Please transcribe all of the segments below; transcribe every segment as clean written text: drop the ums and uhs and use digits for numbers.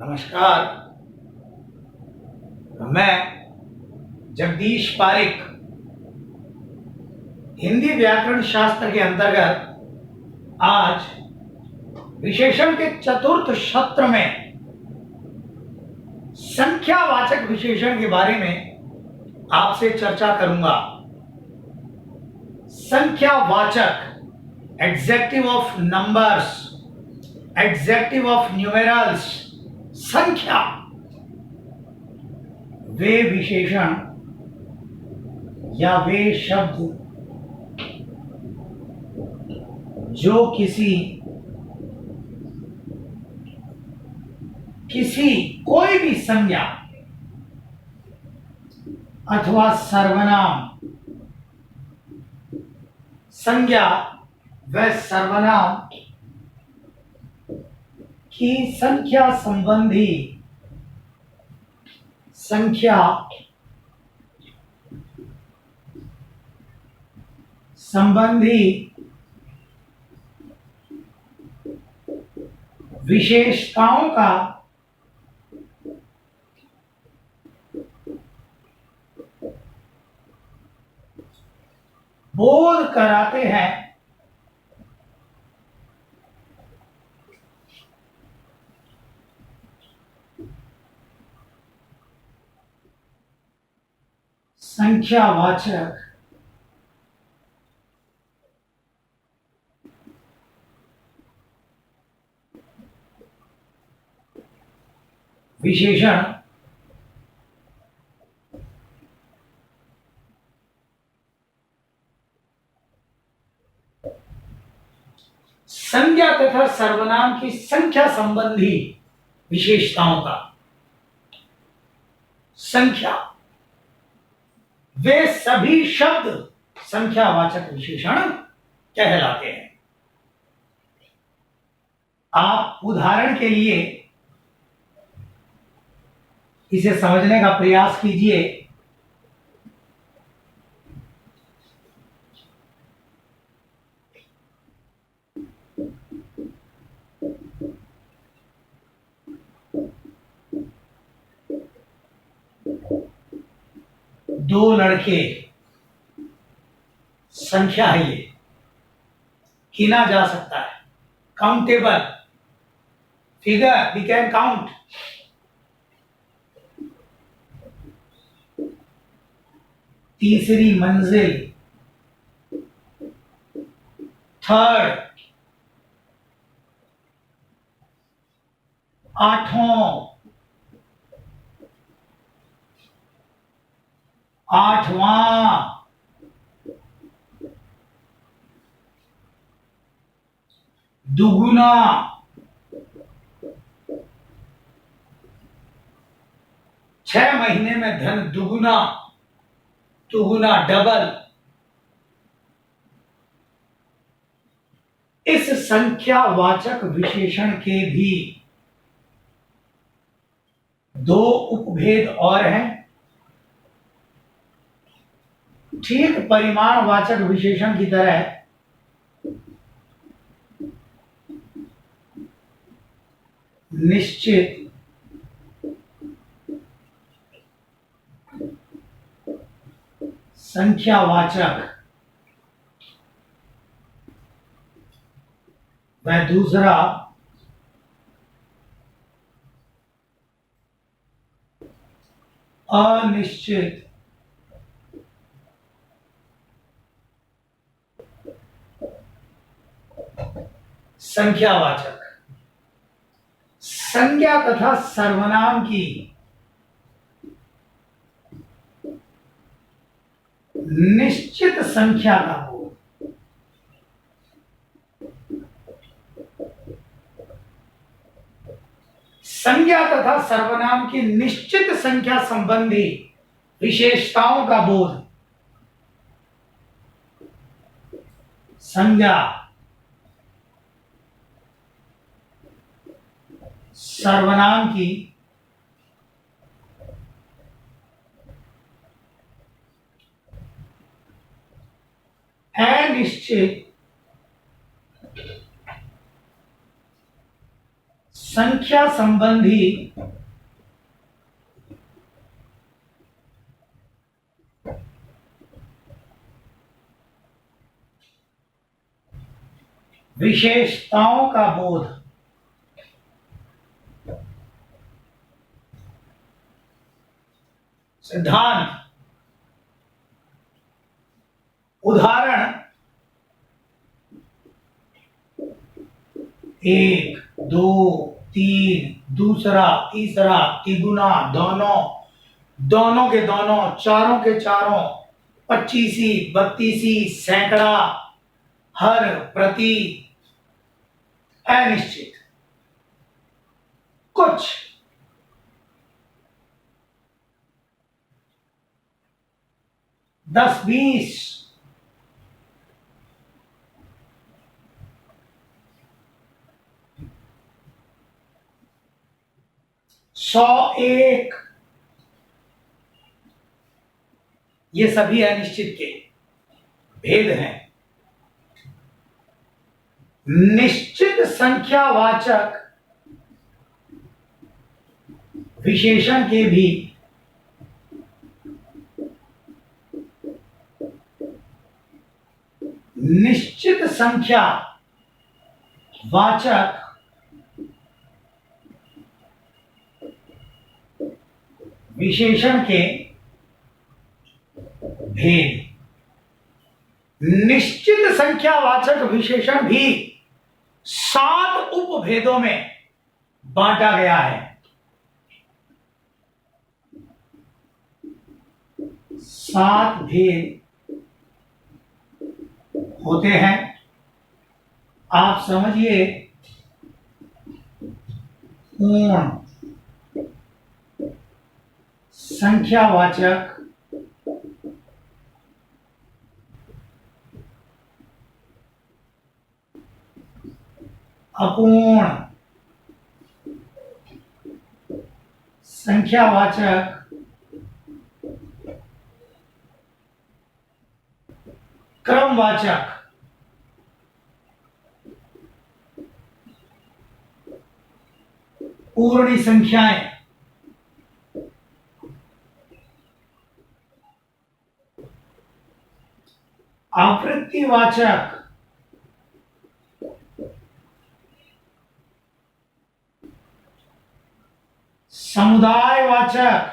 नमस्कार। मैं जगदीश पारिक हिंदी व्याकरण शास्त्र के अंतर्गत आज विशेषण के चतुर्थ सत्र में संख्यावाचक विशेषण के बारे में आपसे चर्चा करूंगा। संख्यावाचक, adjective of numbers, adjective of numerals, संख्या, वे विशेषण या वे शब्द जो कोई भी संज्ञा अथवा सर्वनाम, संज्ञा व सर्वनाम की संख्या संबंधी विशेषताओं का बोध कराते हैं। संख्यावाचक विशेषण संज्ञा तथा सर्वनाम की संख्या संबंधी विशेषताओं का संख्या, वे सभी शब्द संख्यावाचक विशेषण कहलाते हैं। आप उदाहरण के लिए इसे समझने का प्रयास कीजिए। दो लड़के, संख्या है, ये गिना जा सकता है, countable figure, we can count. तीसरी मंजिल, थर्ड, आठवां, दुगुना, छह महीने में धन दुगुना, डबल। इस संख्यावाचक विशेषण के भी दो उपभेद और हैं। ठीक परिमाणवाचक विशेषण की तरह निश्चित संख्यावाचक व दूसरा अनिश्चित संख्यावाचक। संज्ञा तथा सर्वनाम की निश्चित संख्या का बोध, संज्ञा तथा सर्वनाम की निश्चित संख्या संबंधी विशेषताओं का बोध, संज्ञा सर्वनाम की अनिश्चित संख्या संबंधी विशेषताओं का बोध। सिद्धांत। उदाहरण। एक, दो, तीन, दूसरा, तीसरा, तिगुना, दोनों, दोनों के दोनों, चारों के चारों, पच्चीसी, बत्तीसी, सैकड़ा, हर, प्रति, अनिश्चित। कुछ। दस, बीस। सौ, एक। ये सभी अनिश्चित के भेद हैं। निश्चित संख्यावाचक विशेषण के भी निश्चित संख्या वाचक विशेषण के भेद। निश्चित संख्यावाचक विशेषण भी 7 उपभेदों में बांटा गया है। 7 भेद होते हैं। आप समझिए, पूर्ण संख्यावाचक, अपूर्ण संख्यावाचक, क्रमवाचक। पूर्ण संख्याएं, आवृत्तिवाचक, समुदायवाचक,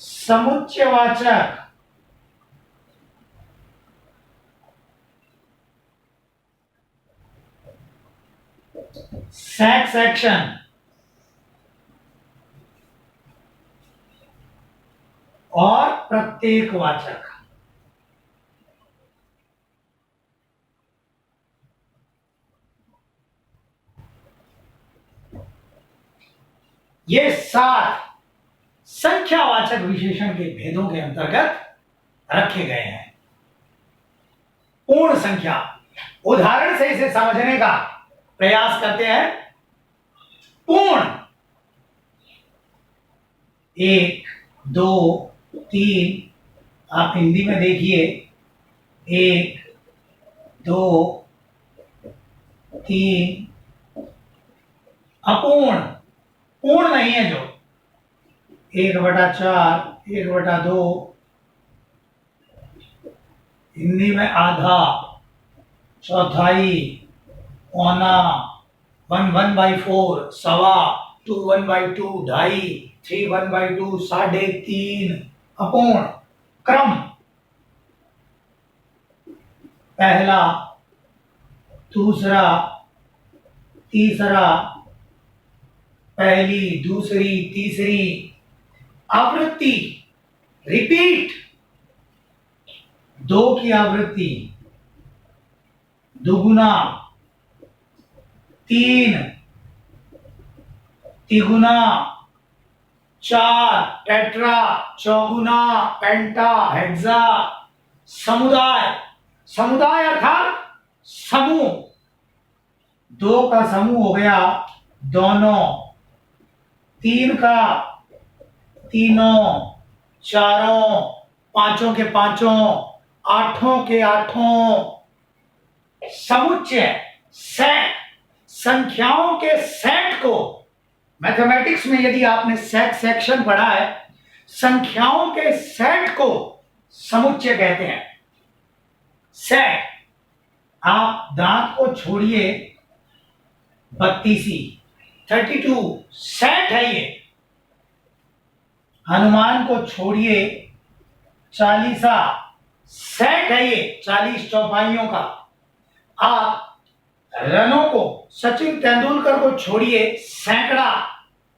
समुच्चयवाचक, सैक सेक्शन और प्रत्येकवाचक। ये 7 संख्यावाचक विशेषण के भेदों के अंतर्गत रखे गए हैं। पूर्ण संख्या। उदाहरण से इसे समझने का प्रयास करते हैं। पूर्ण। 1, 2, 3। आप हिंदी में देखिए। 1, 2, 3। अपूर्ण। पूर्ण नहीं है जो। 1/4, 1/2। हिंदी में आधा, चौथाई, पौना, 1/4, सवा, 2/2, ढाई, 3/2, 3.5। अपूर्ण। क्रम। पहला, दूसरा, तीसरा, पहली, दूसरी, तीसरी। आवृत्ति। रिपीट। 2 की आवृत्ति। दुगुना, 3, तिगुना, 4, टेट्रा, चौगुना, पेंटा, हेक्सा। समुदाय। समुदाय अर्थात समूह। 2 का समूह हो गया दोनों, 3 का तीनों, चारों, पांचों के पांचों, आठों के आठों, समुच्चय, सेट, संख्याओं के सेट को, मैथमेटिक्स में यदि आपने सेक्शन पढ़ा है, संख्याओं के सेट को समुच्चय कहते हैं। सेट, आप दांत को छोड़िए 32, 32 सेट है ये। हनुमान को छोड़िए 40 सेट है ये, 40 चौपाइयों का। आप रनों को, सचिन तेंदुलकर को छोड़िए, सैकड़ा,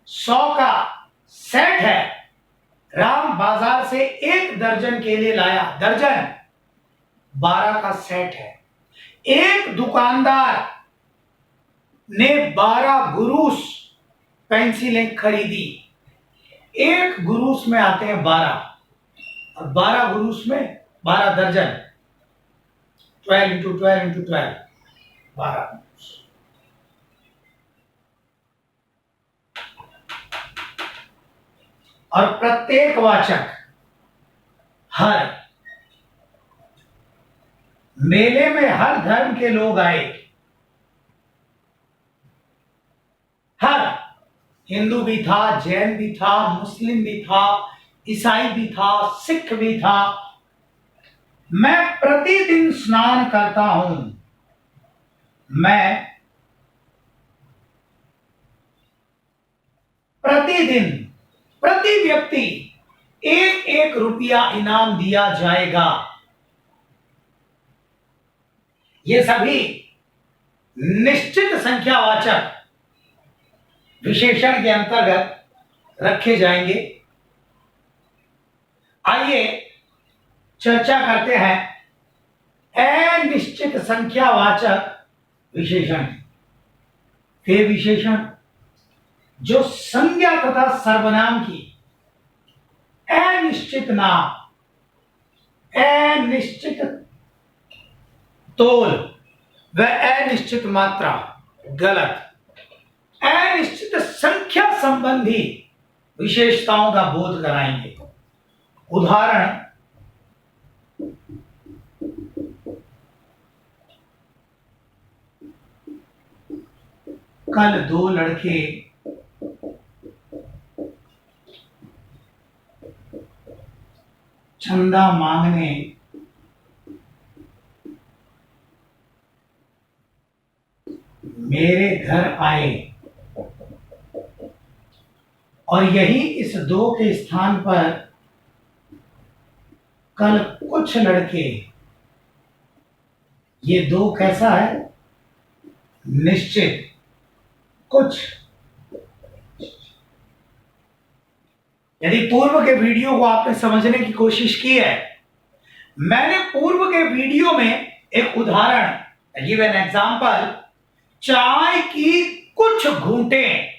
100 का सेट है। राम बाजार से 1 दर्जन केले लाया, दर्जन 12 का सेट है। एक दुकानदार ने 12 गुरूस पेंसिलें खरीदी। एक गुरूस में आते हैं 12, और 12 गुरूस में 12 दर्जन, 12 इंटू 12 इंटू 12, 12। और प्रत्येक वाचक, हर, मेले में हर धर्म के लोग आए, हर, हिंदू भी था, जैन भी था, मुस्लिम भी था, ईसाई भी था, सिख भी था। मैं प्रतिदिन स्नान करता हूं। मैं प्रतिदिन, प्रति व्यक्ति 1-1 रुपया इनाम दिया जाएगा। ये सभी निश्चित संख्यावाचक विशेषण के अंतर्गत रखे जाएंगे। आइए चर्चा करते हैं अनिश्चित संख्यावाचक विशेषण। वे विशेषण जो संज्ञा तथा सर्वनाम की अनिश्चित नाम, अनिश्चित तोल व अनिश्चित मात्रा, गलत, अनिश्चित संख्या संबंधी विशेषताओं का बोध कराएंगे। उदाहरण, कल 2 लड़के चंदा मांगने मेरे घर आए, और यही इस 2 के स्थान पर कल कुछ लड़के, ये 2 कैसा है? निश्चित, कुछ। यदि पूर्व के वीडियो को आपने समझने की कोशिश की है, मैंने पूर्व के वीडियो में एक उदाहरण, गिव एन एग्जांपल, चाय की कुछ घूंटें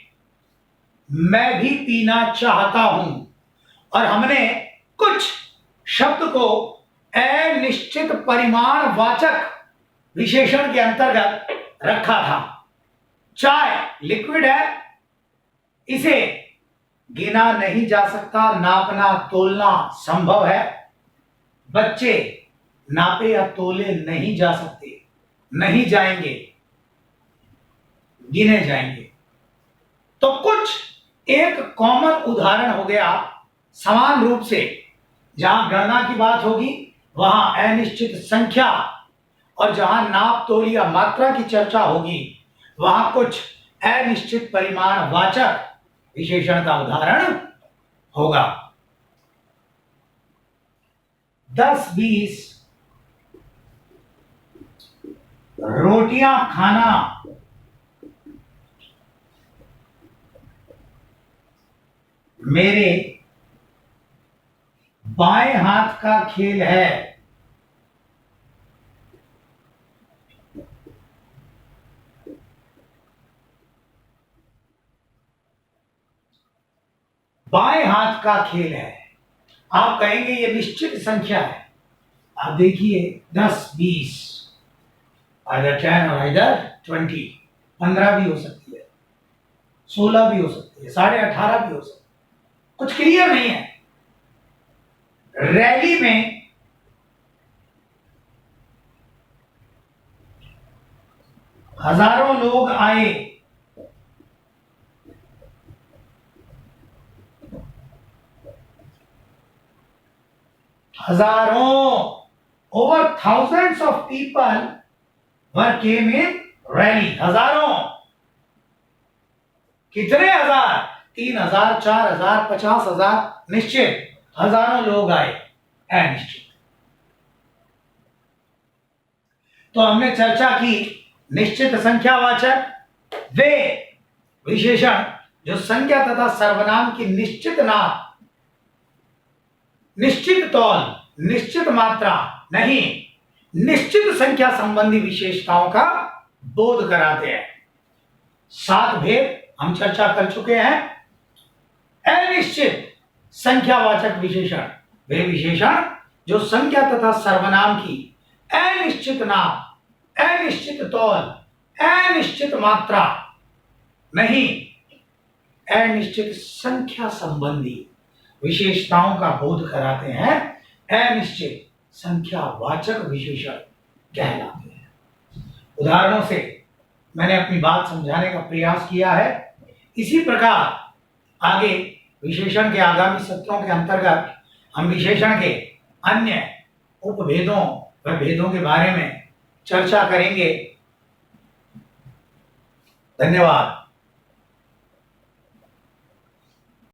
मैं भी पीना चाहता हूं, और हमने कुछ शब्द को अनिश्चित परिमाण वाचक विशेषण के अंतर्गत रखा था। चाय लिक्विड है, इसे गिना नहीं जा सकता, नापना तोलना संभव है। बच्चे नापे या तोले नहीं जा सकते, नहीं जाएंगे, गिने जाएंगे। तो कुछ एक कॉमन उदाहरण हो गया। समान रूप से जहां गणना की बात होगी वहां अनिश्चित संख्या, और जहां नाप तोल या मात्रा की चर्चा होगी वहां कुछ अनिश्चित परिमाण वाचक विशेषण का उदाहरण होगा। 10-20 रोटियां खाना मेरे बाएं हाथ का खेल है। बाएं हाथ का खेल है। आप कहेंगे ये निश्चित संख्या है। आप देखिए 10-20, आइदर 10 और आइदर 20, 15 भी हो सकती है, 16 भी हो सकती है, 18.5 भी हो सकती है। कुछ क्लियर नहीं है। रैली में हजारों लोग आए। हजारों, over thousands of people were came in rally। हजारों, कितने हजार? 3,000, 4,000, 50,000, निश्चित हजारों लोग आए, है निश्चित। तो हमने चर्चा की निश्चित संख्यावाचक वे विशेषण जो संज्ञा तथा सर्वनाम की निश्चित नाम, निश्चित तौल, निश्चित मात्रा नहीं, निश्चित संख्या संबंधी विशेषताओं का बोध कराते हैं। 7 भेद हम चर्चा कर चुके हैं। अनिश्चित संख्यावाचक विशेषण वे विशेषण जो संख्या तथा सर्वनाम की अनिश्चित नाम, अनिश्चित तौल, अनिश्चित मात्रा नहीं, अनिश्चित संख्या संबंधी विशेषताओं का बोध कराते हैं। अनिश्चित संख्यावाचक विशेषण कहलाते हैं। उदाहरणों से मैंने अपनी बात समझाने का प्रयास किया है। इसी प्रकार आगे विशेषण के आगामी सत्रों के अंतर्गत हम विशेषण के अन्य उपभेदों व भेदों के बारे में चर्चा करेंगे। धन्यवाद।